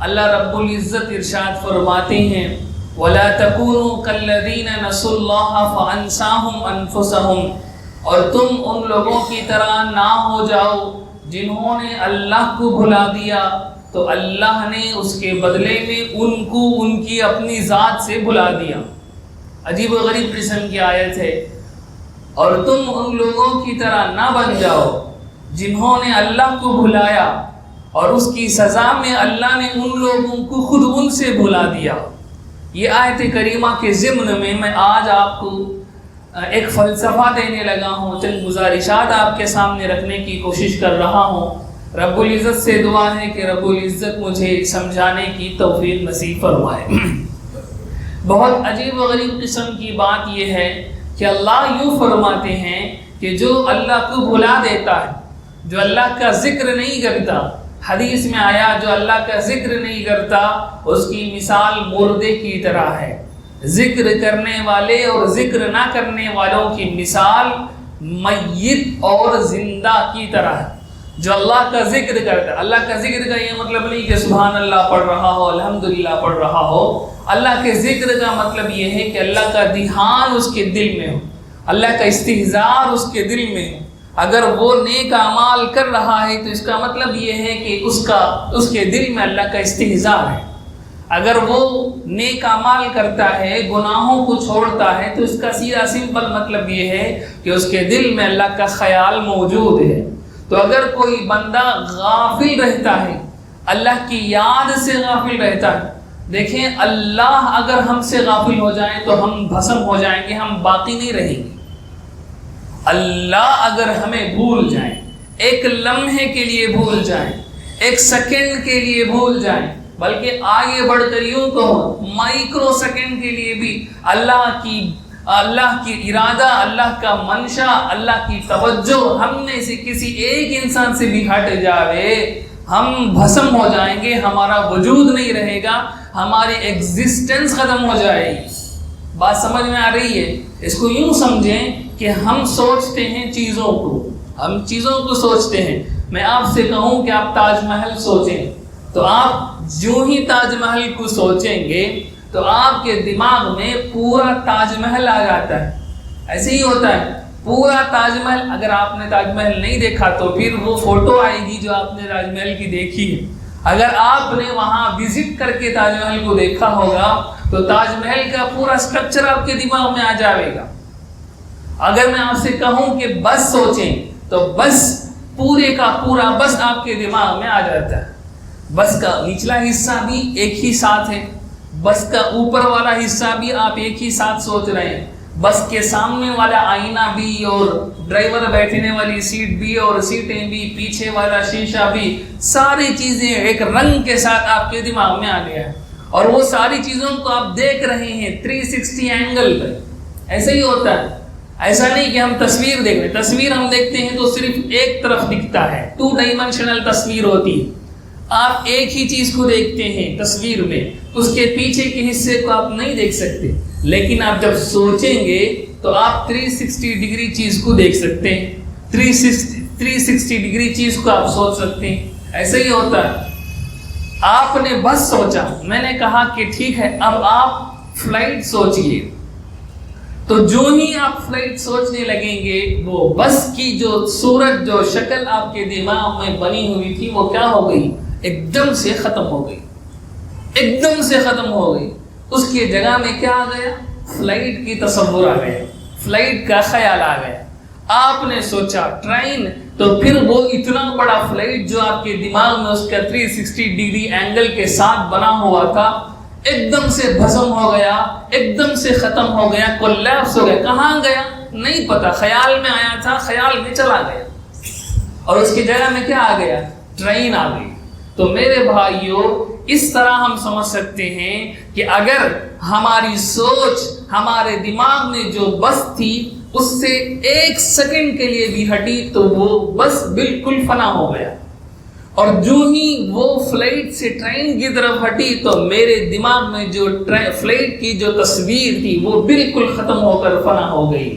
اللہ رب العزت ارشاد فرماتے ہیں وَلَا تَكُونُوا كَالَّذِينَ نَسُوا اللَّهَ فَأَنسَاهُمْ أَنفُسَهُمْ، اور تم ان لوگوں کی طرح نہ ہو جاؤ جنہوں نے اللہ کو بھلا دیا تو اللہ نے اس کے بدلے میں ان کو ان کی اپنی ذات سے بھلا دیا۔ عجیب و غریب قسم کی آیت ہے۔ اور تم ان لوگوں کی طرح نہ بن جاؤ جنہوں نے اللہ کو بھلایا اور اس کی سزا میں اللہ نے ان لوگوں کو خود ان سے بھلا دیا۔ یہ آیت کریمہ کے ضمن میں آج آپ کو ایک فلسفہ دینے لگا ہوں، چند گزارشات آپ کے سامنے رکھنے کی کوشش کر رہا ہوں۔ رب العزت سے دعا ہے کہ رب العزت مجھے سمجھانے کی توفیق نصیب فرمائے۔ بہت عجیب و غریب قسم کی بات یہ ہے کہ اللہ یوں فرماتے ہیں کہ جو اللہ کو بھلا دیتا ہے، جو اللہ کا ذکر نہیں کرتا، حدیث میں آیا جو اللہ کا ذکر نہیں کرتا اس کی مثال مردے کی طرح ہے۔ ذکر کرنے والے اور ذکر نہ کرنے والوں کی مثال میت اور زندہ کی طرح ہے۔ جو اللہ کا ذکر کرتا ہے، اللہ کا ذکر کا یہ مطلب نہیں کہ سبحان اللہ پڑھ رہا ہو، الحمدللہ پڑھ رہا ہو۔ اللہ کے ذکر کا مطلب یہ ہے کہ اللہ کا دھیان اس کے دل میں ہو، اللہ کا استحضار اس کے دل میں ہو۔ اگر وہ نیک اعمال کر رہا ہے تو اس کا مطلب یہ ہے کہ اس کے دل میں اللہ کا استحضار ہے۔ اگر وہ نیک اعمال کرتا ہے، گناہوں کو چھوڑتا ہے، تو اس کا سیدھا سمپل مطلب یہ ہے کہ اس کے دل میں اللہ کا خیال موجود ہے۔ تو اگر کوئی بندہ غافل رہتا ہے، اللہ کی یاد سے غافل رہتا ہے، دیکھیں اللہ اگر ہم سے غافل ہو جائیں تو ہم بھسم ہو جائیں گے، ہم باقی نہیں رہیں گے۔ اللہ اگر ہمیں بھول جائیں، ایک لمحے کے لیے بھول جائیں، ایک سیکنڈ کے لیے بھول جائیں، بلکہ آگے بڑھ کر یوں کہو مائکرو سیکنڈ کے لیے بھی اللہ کی ارادہ، اللہ کا منشا، اللہ کی توجہ ہم میں سے کسی ایک انسان سے بھی ہٹ جاوے، ہم بھسم ہو جائیں گے، ہمارا وجود نہیں رہے گا، ہماری ایگزسٹنس ختم ہو جائے گی۔ بات سمجھ میں آ رہی ہے؟ اس کو یوں سمجھیں کہ ہم سوچتے ہیں چیزوں کو سوچتے ہیں۔ میں آپ سے کہوں کہ آپ تاج محل سوچیں تو آپ جو ہی تاج محل کو سوچیں گے تو آپ کے دماغ میں پورا تاج محل آ جاتا ہے۔ ایسے ہی ہوتا ہے، پورا تاج محل۔ اگر آپ نے تاج محل نہیں دیکھا تو پھر وہ فوٹو آئے گی جو آپ نے تاج محل کی دیکھی ہے۔ اگر آپ نے وہاں وزٹ کر کے تاج محل کو دیکھا ہوگا تو تاج محل کا پورا سٹرکچر آپ کے دماغ میں آ جائے گا۔ اگر میں آپ سے کہوں کہ بس سوچیں تو بس پورے کا پورا بس آپ کے دماغ میں آ جاتا ہے۔ بس کا نچلا حصہ بھی ایک ہی ساتھ ہے، بس کا اوپر والا حصہ بھی آپ ایک ہی ساتھ سوچ رہے ہیں، بس کے سامنے والا آئینہ بھی اور ڈرائیور بیٹھنے والی سیٹ بھی اور سیٹیں بھی، پیچھے والا شیشہ بھی، ساری چیزیں ایک رنگ کے ساتھ آپ کے دماغ میں آ گیا ہے، اور وہ ساری چیزوں کو آپ دیکھ رہے ہیں 360 اینگل پہ۔ ایسے ہی ہوتا ہے، ایسا نہیں کہ ہم تصویر دیکھ رہے ہیں، تصویر ہم دیکھتے ہیں تو صرف ایک طرف دکھتا ہے، 2 ڈائمنشنل تصویر ہوتی ہے۔ آپ ایک ہی چیز کو دیکھتے ہیں تصویر میں، اس کے پیچھے کے حصے کو آپ نہیں دیکھ سکتے، لیکن آپ جب سوچیں گے تو آپ 360 ڈگری چیز کو دیکھ سکتے ہیں، 360 ڈگری چیز کو آپ سوچ سکتے ہیں۔ ایسا ہی ہوتا ہے، آپ نے بس سوچا، میں نے کہا کہ ٹھیک ہے اب آپ فلائٹ سوچئے، تو جو ہی آپ فلائٹ سوچنے لگیں گے وہ بس کی جو صورت، جو شکل آپ کے دماغ میں بنی ہوئی تھی وہ کیا ہو گئی؟ ایک دم سے ختم ہو گئی، ایک دم سے ختم ہو گئی۔ اس کی جگہ میں کیا آ گیا؟ فلائٹ کی تصور آ گیا، فلائٹ کا خیال آ گیا۔ آپ نے سوچا ٹرین، تو پھر وہ اتنا بڑا فلائٹ جو آپ کے دماغ میں اس کا 360 ڈگری اینگل کے ساتھ بنا ہوا تھا ایک دم سے بھسم ہو گیا، ایک دم سے ختم ہو گیا، کولیپس ہو گیا۔ کہاں گیا نہیں پتا، خیال میں آیا تھا، خیال میں چلا گیا، اور اس کی جگہ میں کیا آ گیا؟ ٹرین آ گئی۔ تو میرے بھائیوں، اس طرح ہم سمجھ سکتے ہیں کہ اگر ہماری سوچ، ہمارے دماغ میں جو بس تھی اس سے ایک سیکنڈ کے لیے بھی ہٹی تو وہ بس بالکل فنا ہو گیا، اور جو ہی وہ فلائٹ سے ٹرین کی طرف ہٹی تو میرے دماغ میں جو فلائٹ کی جو تصویر تھی وہ بالکل ختم ہو کر فنا ہو گئی۔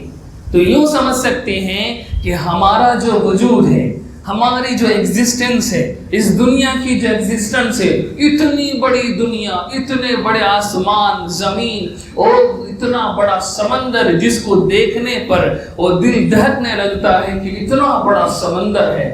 تو یوں سمجھ سکتے ہیں کہ ہمارا جو وجود ہے، ہماری جو ایگزسٹنس ہے، اس دنیا کی جو ایگزسٹنس ہے، اتنی بڑی دنیا، اتنے بڑے آسمان، زمین اور اتنا بڑا سمندر جس کو دیکھنے پر وہ دل دہکنے لگتا ہے کہ اتنا بڑا سمندر ہے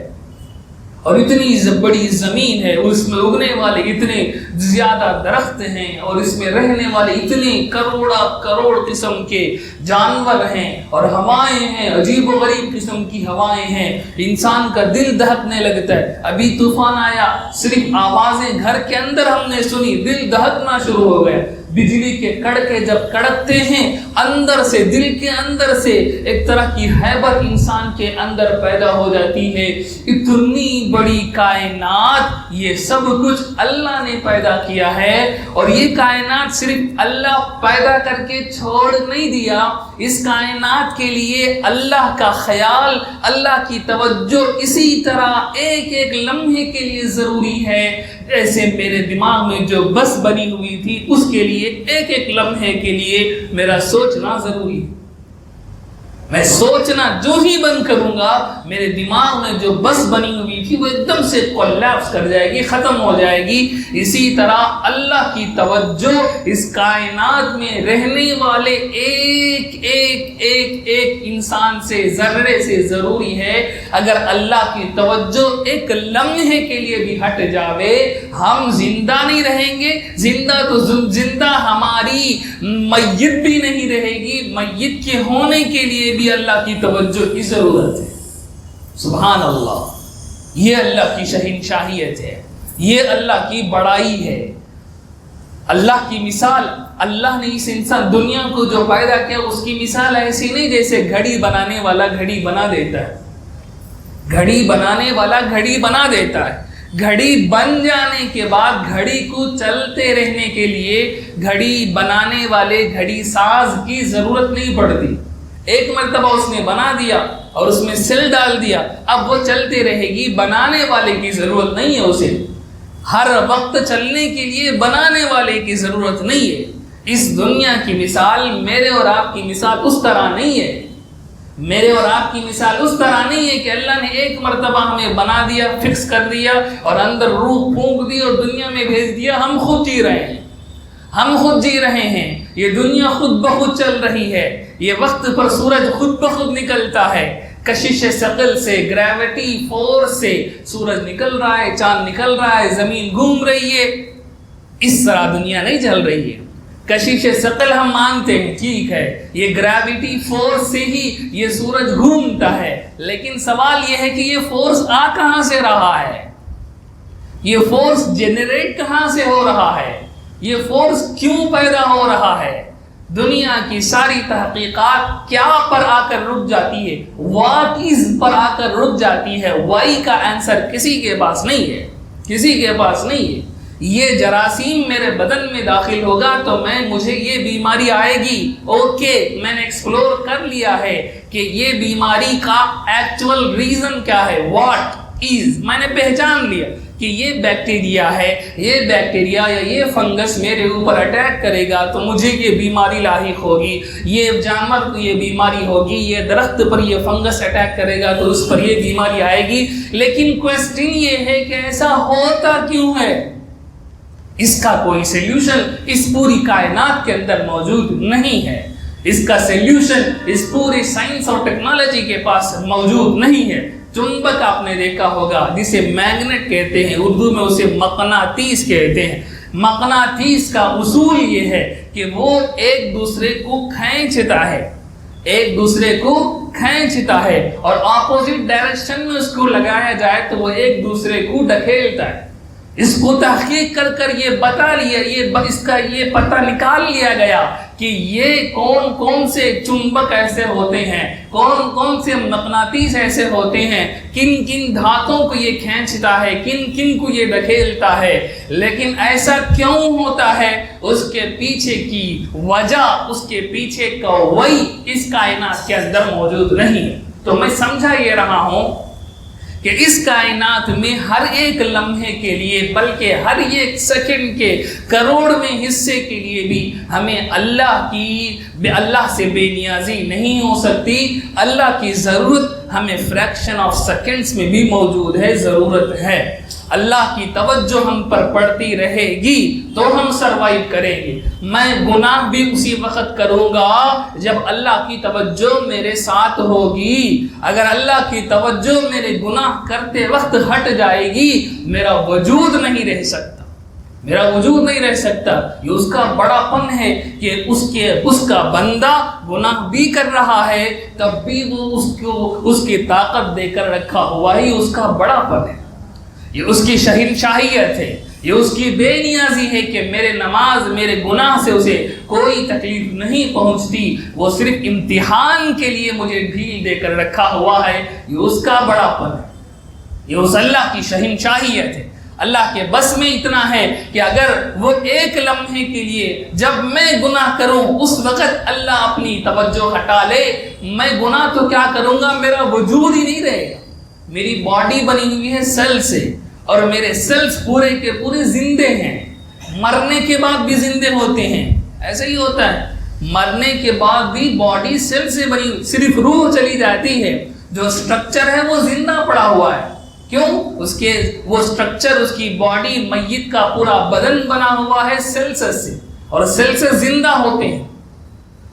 اور اتنی بڑی زمین ہے، اس میں اگنے والے اتنے زیادہ درخت ہیں اور اس میں رہنے والے اتنے کروڑ قسم کے جانور ہیں اور ہوائیں ہیں، عجیب و غریب قسم کی ہوائیں ہیں، انسان کا دل دہکنے لگتا ہے۔ ابھی طوفان آیا، صرف آوازیں گھر کے اندر ہم نے سنی، دل دہکنا شروع ہو گیا۔ بجلی کے کڑکے جب کڑکتے ہیں، اندر سے، دل کے اندر سے ایک طرح کی ہیبت انسان کے اندر پیدا ہو جاتی ہے۔ اتنی بڑی کائنات، یہ سب کچھ اللہ نے پیدا کیا ہے، اور یہ کائنات صرف اللہ پیدا کر کے چھوڑ نہیں دیا، اس کائنات کے لیے اللہ کا خیال، اللہ کی توجہ اسی طرح ایک ایک لمحے کے لیے ضروری ہے جیسے میرے دماغ میں جو بس بنی ہوئی تھی اس کے لیے ایک ایک لمحے کے لیے میرا سوچنا ضروری ہے۔ میں سوچنا جو ہی بند کروں گا، میرے دماغ میں جو بس بنی ہوئی تھی وہ ایک دم سے کولیپس کر جائے گی، ختم ہو جائے گی۔ اسی طرح اللہ کی توجہ اس کائنات میں رہنے والے ایک انسان سے، ذرے سے ضروری ہے۔ اگر اللہ کی توجہ ایک لمحے کے لیے بھی ہٹ جاوے، ہم زندہ نہیں رہیں گے۔ زندہ ہماری میت بھی نہیں رہے گی، میت کے ہونے کے لیے بھی اللہ کی توجہ کی ضرورت ہے۔ سبحان اللہ، یہ اللہ کی شہنشاہیت ہے، یہ اللہ کی بڑائی ہے۔ اللہ کی مثال، اللہ نے اس انسان دنیا کو جو پیدا کیا اس کی مثال ایسی نہیں جیسے گھڑی بنانے والا گھڑی بنا دیتا ہے۔ گھڑی بنانے والا گھڑی بنا دیتا ہے، گھڑی بن جانے کے بعد گھڑی کو چلتے رہنے کے لیے گھڑی بنانے والے گھڑی ساز کی ضرورت نہیں پڑتی۔ ایک مرتبہ اس نے بنا دیا اور اس میں سیل ڈال دیا، اب وہ چلتے رہے گی، بنانے والے کی ضرورت نہیں ہے اسے۔ ہر وقت چلنے کے لیے بنانے والے کی ضرورت نہیں ہے۔ اس دنیا کی مثال، میرے اور آپ کی مثال اس طرح نہیں ہے۔ میرے اور آپ کی مثال اس طرح نہیں ہے کہ اللہ نے ایک مرتبہ ہمیں بنا دیا، فکس کر دیا اور اندر روح پھونک دی اور دنیا میں بھیج دیا، ہم خود جی رہے ہیں، ہم خود جی رہے ہیں۔ یہ دنیا خود بخود چل رہی ہے، یہ وقت پر سورج خود بخود نکلتا ہے، کشش ثقل سے، گریویٹی فورس سے سورج نکل رہا ہے، چاند نکل رہا ہے، زمین گھوم رہی ہے۔ اس طرح دنیا نہیں چل رہی ہے۔ کشش ثقل ہم مانتے ہیں، ٹھیک ہے، یہ گریویٹی فورس سے ہی یہ سورج گھومتا ہے، لیکن سوال یہ ہے کہ یہ فورس آ کہاں سے رہا ہے؟ یہ فورس جنریٹ کہاں سے ہو رہا ہے؟ یہ فورس کیوں پیدا ہو رہا ہے؟ دنیا کی ساری تحقیقات کیا پر آ کر رک جاتی ہے؟ واٹ از پر آ کر رک جاتی ہے۔ وائی کا آنسر کسی کے پاس نہیں ہے، کسی کے پاس نہیں ہے۔ یہ جراثیم میرے بدن میں داخل ہوگا تو مجھے یہ بیماری آئے گی، اوکے، میں نے ایکسپلور کر لیا ہے کہ یہ بیماری کا ایکچوئل ریزن کیا ہے، واٹ از، میں نے پہچان لیا کہ یہ بیکٹیریا ہے، یہ بیکٹیریا یا یہ فنگس میرے اوپر اٹیک کرے گا تو مجھے یہ بیماری لاحق ہوگی، یہ جانور کو یہ بیماری ہوگی، یہ درخت پر یہ فنگس اٹیک کرے گا تو اس پر یہ بیماری آئے گی۔ لیکن کوسچن یہ ہے کہ ایسا ہوتا کیوں ہے؟ اس کا کوئی سیلیوشن اس پوری کائنات کے اندر موجود نہیں ہے۔ اس کا سیلیوشن اس پوری سائنس اور ٹیکنالوجی کے پاس موجود نہیں ہے۔ چنبک آپ نے دیکھا ہوگا جسے میگنیٹ کہتے ہیں، اردو میں اسے مقناطیس کہتے ہیں۔ مقناطیس کا اصول یہ ہے کہ وہ ایک دوسرے کو کھینچتا ہے، ایک دوسرے کو کھینچتا ہے، اور اپوزٹ ڈائریکشن میں اس کو لگایا جائے تو وہ ایک دوسرے کو ڈھکیلتا ہے۔ اس کو تحقیق کر کر یہ بتا لیا، اس کا یہ پتہ نکال لیا گیا کہ یہ کون کون سے چنبک ایسے ہوتے ہیں، کون کون سے مقناطیس ایسے ہوتے ہیں، کن کن دھاتوں کو یہ کھینچتا ہے، کن کن کو یہ ڈھکیلتا ہے۔ لیکن ایسا کیوں ہوتا ہے؟ اس کے پیچھے کی وجہ، اس کے پیچھے کا وہی اس کائنات کے اندر موجود نہیں ہے۔ تو میں سمجھا یہ رہا ہوں کہ اس کائنات میں ہر ایک لمحے کے لیے بلکہ ہر ایک سیکنڈ کے کروڑویں حصے کے لیے بھی ہمیں اللہ سے بے نیازی نہیں ہو سکتی. اللہ کی ضرورت ہمیں فریکشن آف سیکنڈز میں بھی موجود ہے، ضرورت ہے. اللہ کی توجہ ہم پر پڑتی رہے گی تو ہم سروائیو کریں گے. میں گناہ بھی اسی وقت کروں گا جب اللہ کی توجہ میرے ساتھ ہوگی. اگر اللہ کی توجہ میرے گناہ کرتے وقت ہٹ جائے گی میرا وجود نہیں رہ سکتا، میرا وجود نہیں رہ سکتا. یہ اس کا بڑا پن ہے کہ اس کا بندہ گناہ بھی کر رہا ہے تب بھی وہ اس کی طاقت دے کر رکھا ہوا ہے. یہ اس کا بڑا پن ہے، یہ اس کی شہنشاہیت ہے، یہ اس کی بے نیازی ہے کہ میرے نماز میرے گناہ سے اسے کوئی تکلیف نہیں پہنچتی. وہ صرف امتحان کے لیے مجھے ڈھیل دے کر رکھا ہوا ہے. یہ اس کا بڑا پن ہے، یہ اس اللہ کی شہنشاہیت ہے. اللہ کے بس میں اتنا ہے کہ اگر وہ ایک لمحے کے لیے جب میں گناہ کروں اس وقت اللہ اپنی توجہ ہٹا لے، میں گناہ تو کیا کروں گا، میرا وجود ہی نہیں رہے گا. میری باڈی بنی ہوئی ہے سیل سے اور میرے سیلز پورے کے پورے زندے ہیں، مرنے کے بعد بھی زندے ہوتے ہیں. ایسا ہی ہوتا ہے، مرنے کے بعد بھی باڈی سیل سے بنی، صرف روح چلی جاتی ہے، جو سٹرکچر ہے وہ زندہ پڑا ہوا ہے. کیوں؟ وہ سٹرکچر، اس کی باڈی، میت کا پورا بدن بنا ہوا ہے سیلز سے، اور سیلز زندہ ہوتے ہیں.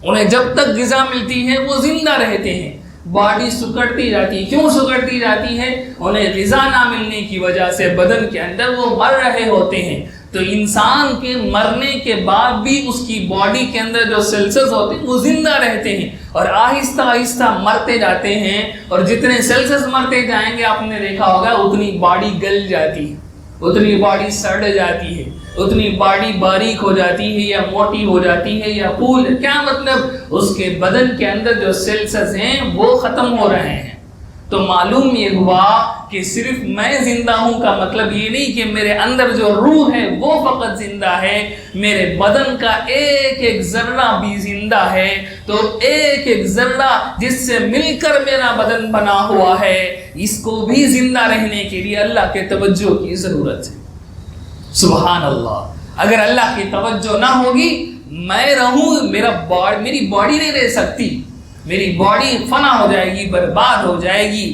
انہیں جب تک غذا ملتی ہے وہ زندہ رہتے ہیں. باڈی سکڑتی جاتی ہے. کیوں سکڑتی جاتی ہے؟ انہیں غذا نہ ملنے کی وجہ سے بدن کے اندر وہ مر رہے ہوتے ہیں. تو انسان کے مرنے کے بعد بھی اس کی باڈی کے اندر جو سیلز ہوتے ہیں وہ زندہ رہتے ہیں اور آہستہ آہستہ مرتے جاتے ہیں. اور جتنے سیلز مرتے جائیں گے آپ نے دیکھا ہوگا اتنی باڈی گل جاتی ہے، اتنی باڈی سڑ جاتی ہے، اتنی باڈی باریک ہو جاتی ہے یا موٹی ہو جاتی ہے یا پھول. کیا مطلب؟ اس کے بدن کے اندر جو سیلز ہیں وہ ختم ہو رہے ہیں. تو معلوم یہ ہوا کہ صرف میں زندہ ہوں کا مطلب یہ نہیں کہ میرے اندر جو روح ہے وہ فقط زندہ ہے، میرے بدن کا ایک ایک ذرہ بھی زندہ ہے. تو ایک ایک ذرہ جس سے مل کر میرا بدن بنا ہوا ہے، اس کو بھی زندہ رہنے کے لیے اللہ کے توجہ کی ضرورت ہے. سبحان اللہ. اگر اللہ کی توجہ نہ ہوگی میں رہوں، میری باڈی نہیں رہ سکتی، میری باڈی فنا ہو جائے گی، برباد ہو جائے گی،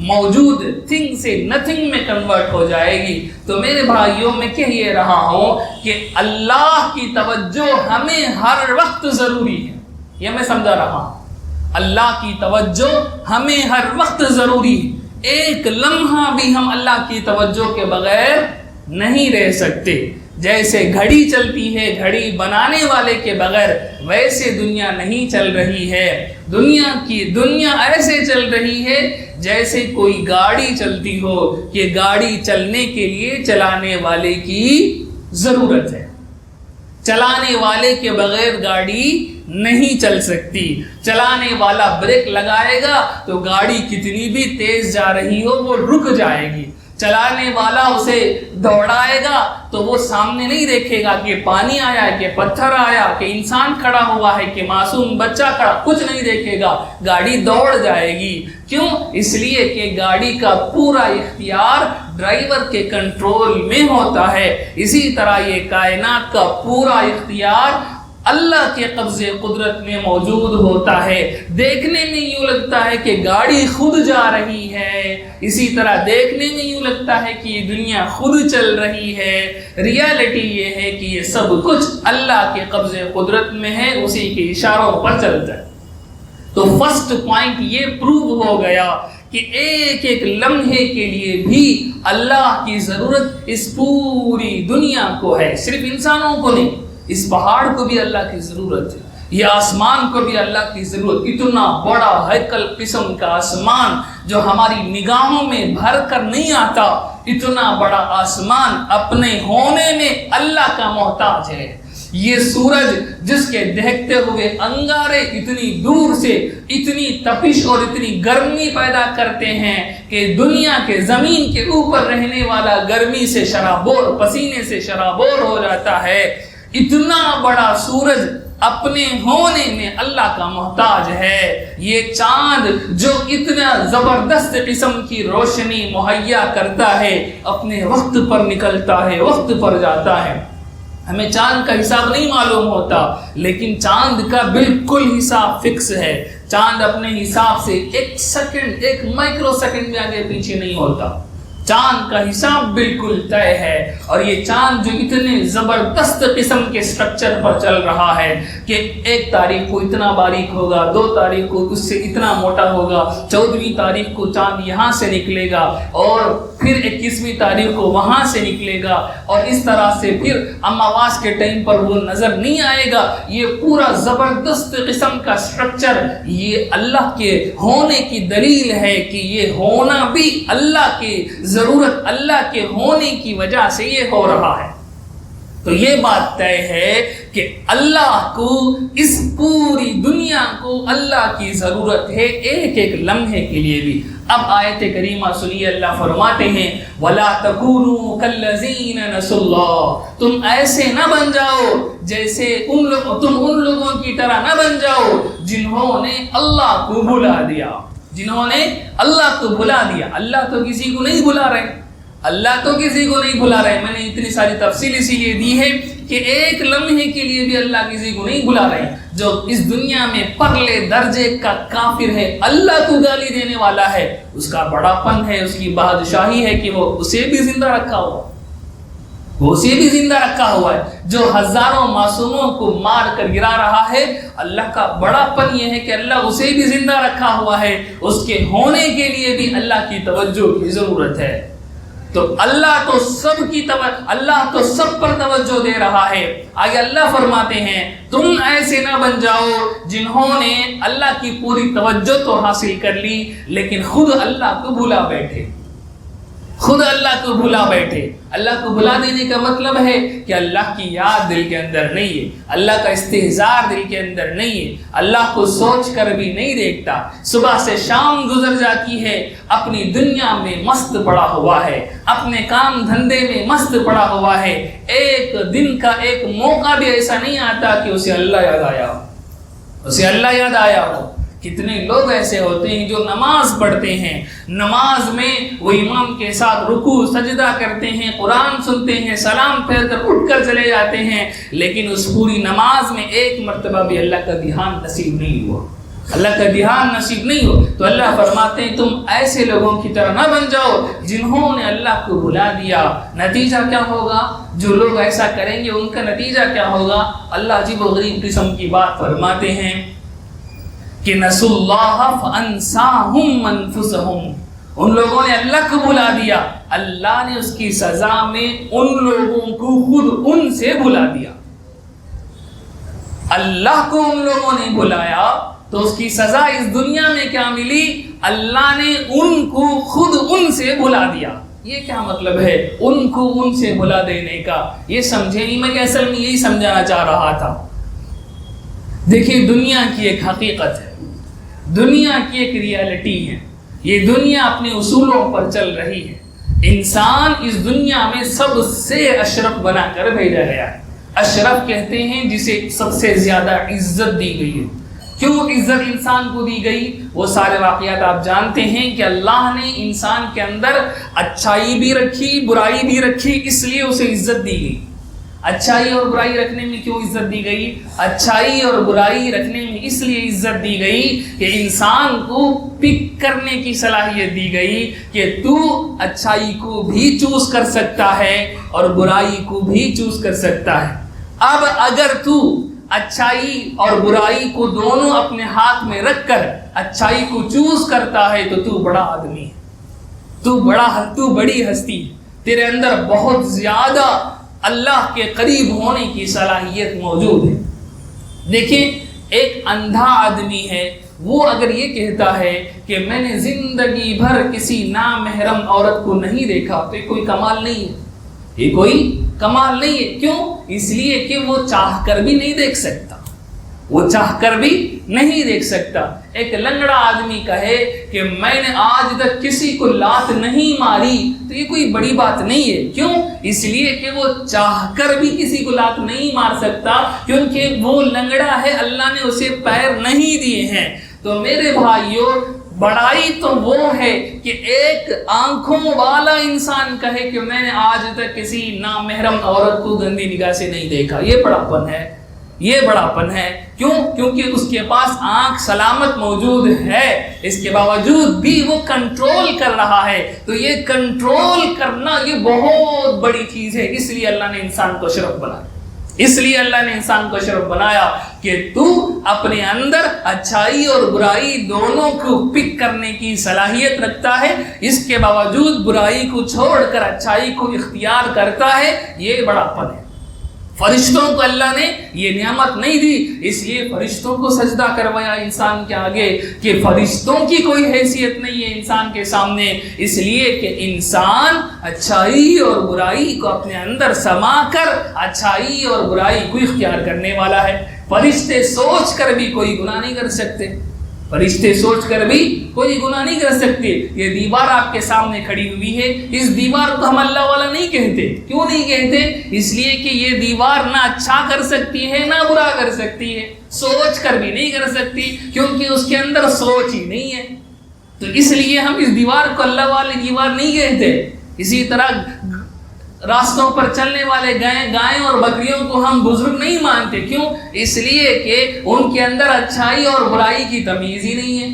موجود تھنگ سے نتھنگ میں کنورٹ ہو جائے گی. تو میرے بھائیوں میں کہہ یہ رہا ہوں کہ اللہ کی توجہ ہمیں ہر وقت ضروری ہے. یہ میں سمجھا رہا ہوں، اللہ کی توجہ ہمیں ہر وقت ضروری ہے. ایک لمحہ بھی ہم اللہ کی توجہ کے بغیر نہیں رہ سکتے. جیسے گھڑی چلتی ہے گھڑی بنانے والے کے بغیر، ویسے دنیا نہیں چل رہی ہے. دنیا ایسے چل رہی ہے جیسے کوئی گاڑی چلتی ہو کہ گاڑی چلنے کے لیے چلانے والے کی ضرورت ہے. چلانے والے کے بغیر گاڑی نہیں چل سکتی. چلانے والا بریک لگائے گا تو گاڑی کتنی بھی تیز جا رہی ہو وہ رک جائے گی. چلانے والا اسے دوڑائے گا تو وہ سامنے نہیں دیکھے گا کہ پانی آیا ہے، کہ پتھر آیا، کہ انسان کھڑا ہوا ہے، کہ معصوم بچہ کھڑا، کچھ نہیں دیکھے گا، گاڑی دوڑ جائے گی. کیوں؟ اس لیے کہ گاڑی کا پورا اختیار ڈرائیور کے کنٹرول میں ہوتا ہے. اسی طرح یہ کائنات کا پورا اختیار اللہ کے قبضے قدرت میں موجود ہوتا ہے. دیکھنے میں یوں لگتا ہے کہ گاڑی خود جا رہی ہے، اسی طرح دیکھنے میں یوں لگتا ہے کہ یہ دنیا خود چل رہی ہے. ریالٹی یہ ہے کہ یہ سب کچھ اللہ کے قبضے قدرت میں ہے، اسی کے اشاروں پر چلتا ہے. تو فرسٹ پوائنٹ یہ پروو ہو گیا کہ ایک ایک لمحے کے لیے بھی اللہ کی ضرورت اس پوری دنیا کو ہے، صرف انسانوں کو نہیں. اس پہاڑ کو بھی اللہ کی ضرورت ہے، یہ آسمان کو بھی اللہ کی ضرورت. اتنا بڑا ہیکل قسم کا آسمان جو ہماری نگاہوں میں بھر کر نہیں آتا، اتنا بڑا آسمان اپنے ہونے میں اللہ کا محتاج ہے. یہ سورج جس کے دہکتے ہوئے انگارے اتنی دور سے اتنی تپش اور اتنی گرمی پیدا کرتے ہیں کہ دنیا کے زمین کے اوپر رہنے والا گرمی سے شرابور، پسینے سے شرابور ہو جاتا ہے. اتنا بڑا سورج اپنے ہونے میں اللہ کا محتاج ہے۔ یہ چاند جو اتنا زبردست قسم کی روشنی مہیا کرتا ہے، اپنے وقت پر نکلتا ہے، وقت پر جاتا ہے۔ ہمیں چاند کا حساب نہیں معلوم ہوتا، لیکن چاند کا بالکل حساب فکس ہے۔ چاند اپنے حساب سے ایک سیکنڈ، ایک مائکرو سیکنڈ میں آگے پیچھے نہیں ہوتا۔ چاند کا حساب بالکل طے ہے، اور یہ چاند جو اتنے زبردست قسم کے سٹرکچر پر چل رہا ہے کہ 1 تاریخ کو اتنا باریک ہوگا، 2 تاریخ کو اس سے اتنا موٹا ہوگا، 14ویں تاریخ کو چاند یہاں سے نکلے گا، اور پھر 21ویں تاریخ کو وہاں سے نکلے گا، اور اس طرح سے پھر اماواس کے ٹائم پر وہ نظر نہیں آئے گا۔ یہ پورا زبردست قسم کا سٹرکچر یہ اللہ کے ہونے کی دلیل ہے کہ یہ ہونا بھی اللہ کے ضرورت، اللہ کے ہونے کی وجہ سے یہ ہو رہا ہے۔ تو یہ بات طے ہے کہ اللہ کو، اس پوری دنیا کو اللہ کی ضرورت ہے، ایک ایک لمحے کے لیے بھی۔ اب آیت کریمہ سنیے، اللہ فرماتے ہیں وَلَا تَكُونُوا كَالَّذِينَ نَسُوا اللَّهَ، تم ایسے نہ بن جاؤ جیسے تم ان لوگوں کی طرح نہ بن جاؤ جنہوں نے اللہ کو بھلا دیا، جنہوں نے اللہ کو بھلا دیا۔ اللہ تو کسی کو نہیں بھلا رہے، اللہ تو کسی کو نہیں بھلا رہے۔ میں نے اتنی ساری تفصیل اسی لیے دی ہے کہ ایک لمحے کے لیے بھی اللہ کسی کو نہیں بھلا رہے۔ جو اس دنیا میں پرلے درجے کا کافر ہے، اللہ کو گالی دینے والا ہے، اس کا بڑا پن ہے، اس کی بادشاہی ہے کہ وہ اسے بھی زندہ رکھا ہوا، وہ اسے بھی زندہ رکھا ہوا ہے۔ جو ہزاروں معصوموں کو مار کر گرا رہا ہے، اللہ کا بڑا پن یہ ہے کہ اللہ اسے بھی زندہ رکھا ہوا ہے، اس کے ہونے کے لیے بھی اللہ کی توجہ کی ضرورت ہے۔ تو اللہ تو سب پر توجہ دے رہا ہے۔ آگے اللہ فرماتے ہیں تم ایسے نہ بن جاؤ جنہوں نے اللہ کی پوری توجہ تو حاصل کر لی لیکن خود اللہ کو بھلا بیٹھے، خود اللہ کو بھلا بیٹھے۔ اللہ کو بھلا دینے کا مطلب ہے کہ اللہ کی یاد دل کے اندر نہیں ہے، اللہ کا استحضار دل کے اندر نہیں ہے، اللہ کو سوچ کر بھی نہیں دیکھتا۔ صبح سے شام گزر جاتی ہے، اپنی دنیا میں مست پڑا ہوا ہے، اپنے کام دھندے میں مست پڑا ہوا ہے۔ ایک دن کا ایک موقع بھی ایسا نہیں آتا کہ اسے اللہ یاد آیا ہو، اسے اللہ یاد آیا ہو۔ کتنے لوگ ایسے ہوتے ہیں جو نماز پڑھتے ہیں، نماز میں وہ امام کے ساتھ رکوع سجدہ کرتے ہیں، قرآن سنتے ہیں، سلام پھیر کر اٹھ کر چلے جاتے ہیں، لیکن اس پوری نماز میں ایک مرتبہ بھی اللہ کا دھیان نصیب نہیں ہوا، اللہ کا دھیان نصیب نہیں ہو۔ تو اللہ فرماتے ہیں تم ایسے لوگوں کی طرح نہ بن جاؤ جنہوں نے اللہ کو بھلا دیا۔ نتیجہ کیا ہوگا؟ جو لوگ ایسا کریں گے ان کا نتیجہ کیا ہوگا؟ اللہ عجیب و غریب قسم کی بات فرماتے ہیں کہ نسوا اللہ فانساہم انفسہم، ان لوگوں نے اللہ کو بھلا دیا، اللہ نے اس کی سزا میں ان لوگوں کو خود ان سے بھلا دیا۔ اللہ کو ان لوگوں نے بھلایا تو اس کی سزا اس دنیا میں کیا ملی؟ اللہ نے ان کو خود ان سے بھلا دیا۔ یہ کیا مطلب ہے ان کو ان سے بھلا دینے کا؟ یہ سمجھے نہیں، میں کہ اصل میں یہی سمجھانا چاہ رہا تھا۔ دیکھیں دنیا کی ایک حقیقت ہے، دنیا کی ایک ریالٹی ہے، یہ دنیا اپنے اصولوں پر چل رہی ہے۔ انسان اس دنیا میں سب سے اشرف بنا کر بھیجا گیا ہے۔ اشرف کہتے ہیں جسے سب سے زیادہ عزت دی گئی ہے۔ کیوں عزت انسان کو دی گئی؟ وہ سارے واقعات آپ جانتے ہیں کہ اللہ نے انسان کے اندر اچھائی بھی رکھی، برائی بھی رکھی، اس لیے اسے عزت دی گئی۔ اچھائی اور برائی رکھنے میں کیوں عزت دی گئی؟ اچھائی اور برائی رکھنے میں اس لیے عزت دی گئی کہ انسان کو پک کرنے کی صلاحیت دی گئی کہ تو اچھائی کو بھی چوز کر سکتا ہے اور برائی کو بھی چوز کر سکتا ہے۔ اب اگر تو اچھائی اور برائی کو دونوں اپنے ہاتھ میں رکھ کر اچھائی کو چوز کرتا ہے تو بڑا آدمی ہے، تو بڑی ہستی ہے، تیرے اندر بہت زیادہ اللہ کے قریب ہونے کی صلاحیت موجود ہے۔ دیکھیں ایک اندھا آدمی ہے، وہ اگر یہ کہتا ہے کہ میں نے زندگی بھر کسی نامحرم عورت کو نہیں دیکھا تو یہ کوئی کمال نہیں ہے، یہ کوئی کمال نہیں ہے۔ کیوں؟ اس لیے کہ وہ چاہ کر بھی نہیں دیکھ سکتا، وہ چاہ کر بھی نہیں دیکھ سکتا۔ ایک لنگڑا آدمی کہے کہ میں نے آج تک کسی کو لات نہیں ماری تو یہ کوئی بڑی بات نہیں ہے۔ کیوں؟ اس لیے کہ وہ چاہ کر بھی کسی کو لات نہیں مار سکتا، کیونکہ وہ لنگڑا ہے، اللہ نے اسے پیر نہیں دیے ہیں۔ تو میرے بھائیوں، بڑائی تو وہ ہے کہ ایک آنکھوں والا انسان کہے کہ میں نے آج تک کسی نامحرم عورت کو گندی نگاہ سے نہیں دیکھا، یہ بڑاپن ہے، یہ بڑاپن ہے۔ کیوں؟ کیونکہ اس کے پاس آنکھ سلامت موجود ہے، اس کے باوجود بھی وہ کنٹرول کر رہا ہے۔ تو یہ کنٹرول کرنا یہ بہت بڑی چیز ہے، اس لیے اللہ نے انسان کو اشرف بنایا، اس لیے اللہ نے انسان کو اشرف بنایا کہ تو اپنے اندر اچھائی اور برائی دونوں کو پک کرنے کی صلاحیت رکھتا ہے، اس کے باوجود برائی کو چھوڑ کر اچھائی کو اختیار کرتا ہے، یہ بڑاپن ہے۔ فرشتوں کو اللہ نے یہ نعمت نہیں دی، اس لیے فرشتوں کو سجدہ کروایا انسان کے آگے کہ فرشتوں کی کوئی حیثیت نہیں ہے انسان کے سامنے، اس لیے کہ انسان اچھائی اور برائی کو اپنے اندر سما کر اچھائی اور برائی کو اختیار کرنے والا ہے۔ فرشتے سوچ کر بھی کوئی گناہ نہیں کر سکتے، فرشتے سوچ کر بھی کوئی گناہ نہیں کر سکتے۔ یہ دیوار آپ کے سامنے کھڑی ہوئی ہے، اس دیوار کو ہم اللہ والا نہیں کہتے۔ کیوں نہیں کہتے؟ اس لیے کہ یہ دیوار نہ اچھا کر سکتی ہے نہ برا کر سکتی ہے، سوچ کر بھی نہیں کر سکتی، کیونکہ اس کے اندر سوچ ہی نہیں ہے۔ تو اس لیے ہم اس دیوار کو اللہ والی دیوار نہیں کہتے۔ اسی طرح راستوں پر چلنے والے گائیں اور بکریوں کو ہم بزرگ نہیں مانتے۔ کیوں؟ اس لیے کہ ان کے اندر اچھائی اور برائی کی تمیز ہی نہیں ہے،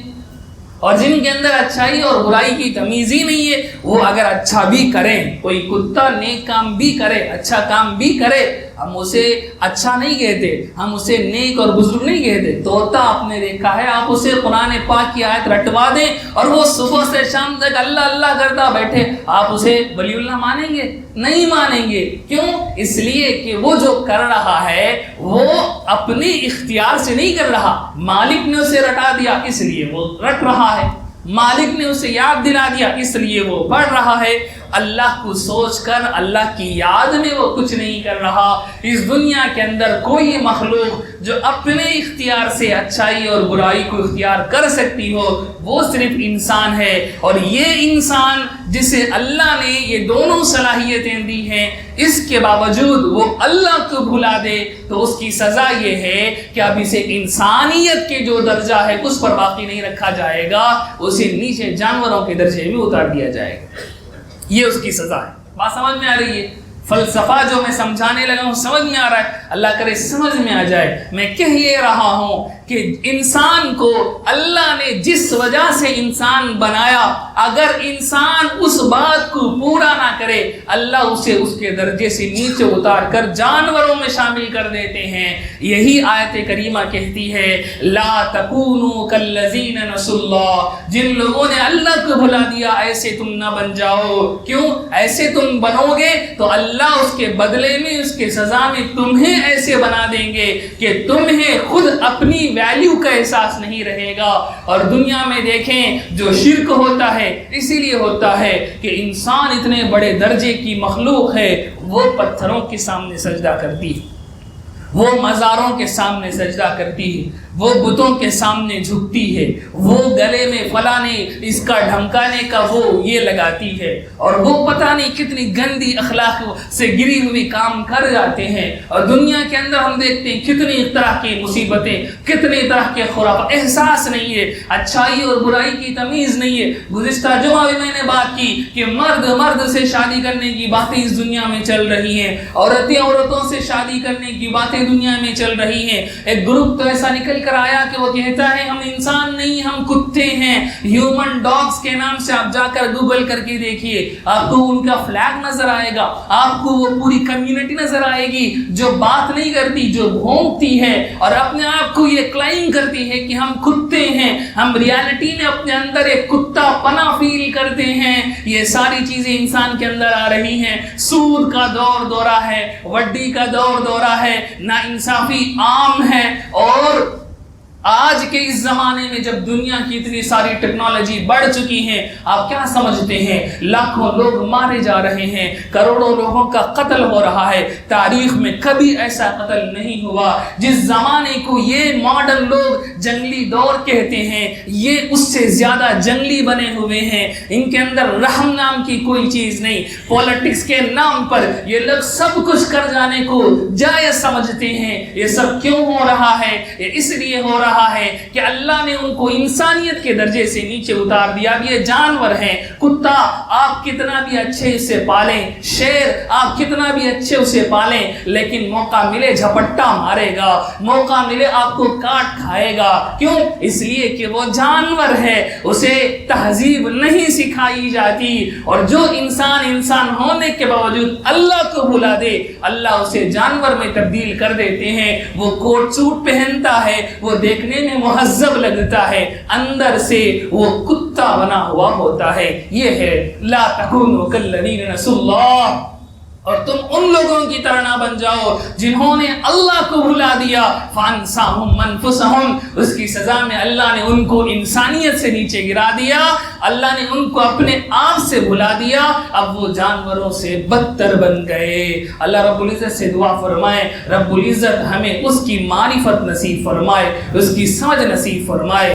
اور جن کے اندر اچھائی اور برائی کی تمیز ہی نہیں ہے وہ اگر اچھا بھی کریں، کوئی کتا نیک کام بھی کرے، اچھا کام بھی کرے، ہم اسے اچھا نہیں کہتے، ہم اسے نیک اور بزرگ نہیں کہتے۔ طوطا آپ نے دیکھا ہے، آپ اسے قرآن پاک کی آیت رٹوا دیں اور وہ صبح سے شام تک اللہ اللہ کرتا بیٹھے، آپ اسے ولی اللہ مانیں گے؟ نہیں مانیں گے۔ کیوں؟ اس لیے کہ وہ جو کر رہا ہے وہ اپنے اختیار سے نہیں کر رہا، مالک نے اسے رٹا دیا اس لیے وہ رٹ رہا ہے، مالک نے اسے یاد دلا دیا اس لیے وہ پڑھ رہا ہے۔ اللہ کو سوچ کر اللہ کی یاد میں وہ کچھ نہیں کر رہا۔ اس دنیا کے اندر کوئی مخلوق جو اپنے اختیار سے اچھائی اور برائی کو اختیار کر سکتی ہو وہ صرف انسان ہے، اور یہ انسان جسے اللہ نے یہ دونوں صلاحیتیں دی ہیں، اس کے باوجود وہ اللہ کو بھلا دے تو اس کی سزا یہ ہے کہ اب اسے انسانیت کے جو درجہ ہے اس پر باقی نہیں رکھا جائے گا، اسے نیچے جانوروں کے درجے میں اتار دیا جائے گا۔ یہ اس کی سزا ہے۔ بات سمجھ میں آ رہی ہے؟ فلسفہ جو میں سمجھانے لگا ہوں سمجھ میں آ رہا ہے؟ اللہ کرے سمجھ میں آ جائے۔ میں کہہ یہ رہا ہوں کہ انسان کو اللہ نے جس وجہ سے انسان بنایا، اگر انسان اس بات کو پورا نہ کرے اللہ اسے اس کے درجے سے نیچے اتار کر جانوروں میں شامل کر دیتے ہیں۔ یہی آیت کریمہ کہتی ہے لا تکونوا کالذین نسوا اللہ، جن لوگوں نے اللہ کو بھلا دیا ایسے تم نہ بن جاؤ۔ کیوں؟ ایسے تم بنو گے تو اللہ اس کے بدلے میں اس کے سزا میں تمہیں ایسے بنا دیں گے کہ تمہیں خود اپنی ویلیو کا احساس نہیں رہے گا۔ اور دنیا میں دیکھیں جو شرک ہوتا ہے اسی لیے ہوتا ہے کہ انسان اتنے بڑے درجے کی مخلوق ہے، وہ پتھروں کے سامنے سجدہ کرتی ہے، وہ مزاروں کے سامنے سجدہ کرتی ہے، وہ بتوں کے سامنے جھکتی ہے، وہ گلے میں فلانے اس کا دھمکانے کا وہ یہ لگاتی ہے، اور وہ پتہ نہیں کتنی گندی اخلاق سے گری ہوئی کام کر جاتے ہیں۔ اور دنیا کے اندر ہم دیکھتے ہیں کتنی طرح کی مصیبتیں، کتنی طرح کے خرافات، احساس نہیں ہے، اچھائی اور برائی کی تمیز نہیں ہے۔ گزشتہ جمعہ بھی میں نے بات کی کہ مرد سے شادی کرنے کی باتیں اس دنیا میں چل رہی ہیں، عورتوں سے شادی کرنے کی باتیں دنیا میں چل رہی ہیں۔ ایک گروپ تو ایسا نکل کر آیا کہ وہ کہتا ہے ہم انسان نہیں ہم کتے ہیں، ہیومن ڈاگز کے نام سے آپ جا کر گوگل کر کے دیکھیے، آپ کو ان کا فلیگ نظر آئے گا، آپ کو وہ پوری کمیونٹی نظر آئے گی جو بات نہیں کرتی، جو بھونکتی ہے اور اپنے آپ کو یہ کلائم کرتی ہے کہ ہم کتے ہیں، ہم ریالٹی میں اپنے اندر ایک کتا پنا فیل کرتے ہیں۔ یہ ساری چیزیں انسان کے اندر آ رہی ہیں۔ سود کا دور دورہ ہے، وڈی کا دور دورہ ہے، نا انصافی عام ہے، اور آج کے اس زمانے میں جب دنیا کی اتنی ساری ٹیکنالوجی بڑھ چکی ہیں، آپ کیا سمجھتے ہیں لاکھوں لوگ مارے جا رہے ہیں، کروڑوں لوگوں کا قتل ہو رہا ہے، تاریخ میں کبھی ایسا قتل نہیں ہوا۔ جس زمانے کو یہ ماڈرن لوگ جنگلی دور کہتے ہیں، یہ اس سے زیادہ جنگلی بنے ہوئے ہیں۔ ان کے اندر رحم نام کی کوئی چیز نہیں۔ پولیٹکس کے نام پر یہ لوگ سب کچھ کر جانے کو جائز سمجھتے ہیں۔ یہ سب کیوں ہو رہا ہے؟ یہ اس لیے ہو رہا ہے کہ اللہ نے ان کو انسانیت کے درجے سے نیچے اتار دیا۔ اب یہ جانور ہیں، کتا آپ کتنا بھی اچھے اسے پالیں، شیر آپ کتنا بھی اچھے اسے پالیں، لیکن موقع ملے جھپٹا مارے گا، موقع ملے آپ کو کاٹ کھائے گا۔ کیوں؟ اس لیے کہ وہ جانور ہے، اسے تہذیب نہیں سکھائی جاتی۔ اور جو انسان ہونے کے باوجود اللہ کو بھلا دے، اللہ اسے جانور میں تبدیل کر دیتے ہیں۔ وہ کوٹ سوٹ پہنتا ہے، وہ دیکھنے میں مہذب لگتا ہے، اندر سے وہ کتا بنا ہوا ہوتا ہے۔ یہ ہے لا تکونوا کالذین نسوا اللہ، اور تم ان لوگوں کی طرح نہ بن جاؤ جنہوں نے اللہ کو بھلا دیا۔ فانساہم انفسہم، اس کی سزا میں اللہ نے ان کو انسانیت سے نیچے گرا دیا، اللہ نے ان کو اپنے آپ سے بھلا دیا، اب وہ جانوروں سے بدتر بن گئے۔ اللہ رب العزت سے دعا فرمائے رب العزت ہمیں اس کی معرفت نصیب فرمائے، اس کی سمجھ نصیب فرمائے۔